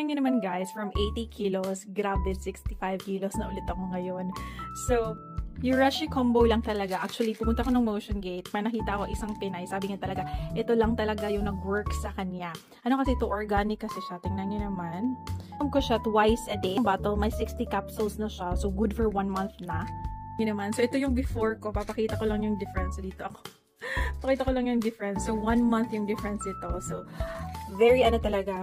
tingnan nyo naman guys, from 80 kilos, grabe 65 kilos na ulit ako ngayon. So, Urashi combo lang talaga. Actually, pumunta ko ng Motion Gate, may nakita ko isang Pinay. Sabi niya talaga, ito lang talaga yung nag-work sa kanya. Ano kasi ito, organic kasi siya. Tingnan nyo naman. Inom ko siya twice a day. Bottle, may 60 capsules na siya. So, good for 1 month na. Yun naman. So, ito yung before ko. Papakita ko lang yung difference. Dito ako. Pakita ko lang yung difference. So, 1 month yung difference ito. So, very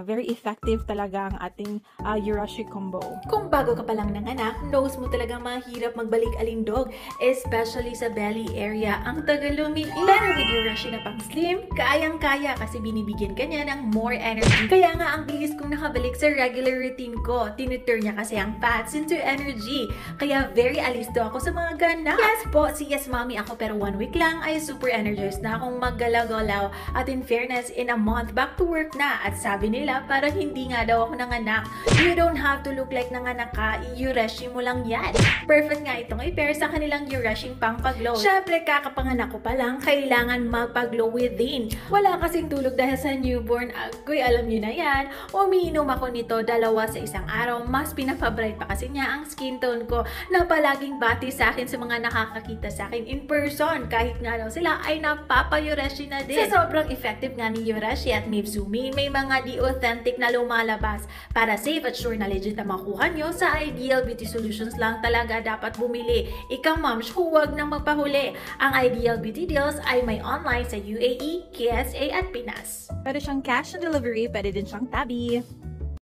very effective talaga ang ating Urashi combo. Kung bago ka pa lang nanganak, knows mo talagang mahirap magbalik alindog, especially sa belly area. Ang tagal lumiit. Pero with Urashi na pang slim, kayang-kaya kasi binibigyan ka niya ng more energy. Kaya nga ang bilis kong nakabalik sa regular routine ko. Tinutur niya kasi ang fats into energy. Kaya very alisto ako sa mga ganak. Yes po, si Yes Mommy ako, pero 1 week lang ay super energized na akong maggalaw-galaw. At in fairness, in a month, back to work na. At sabi nila, parang hindi nga daw ako nanganak. You don't have to look like nanganak ka, i-Urashi mo lang yan. Perfect nga itong i-pair sa kanilang Urashi pang pag-glow. Syempre, kakapanganak ko pa lang, kailangan magpag-glow within. Wala kasing tulog dahil sa newborn. Agoy, alam nyo na yan. Umiinom ako nito 2 sa isang araw. Mas pinapabright pa kasi niya ang skin tone ko na palaging bati sa akin sa mga nakakakita sa akin in person. Kahit nga daw sila ay napapa-Urashi na din. Sa sobrang effective nga ni Urashi at Mivzumi, may mga di authentic na lumalabas. Para safe at sure na legit na makuha nyo, sa Ideal Beauty Solutions lang talaga dapat bumili. Ikaw moms, huwag nang magpahuli. Ang Ideal Beauty Deals ay may online sa UAE, KSA at Pinas. Pwede siyang cash on delivery, pwede din siyang tabi.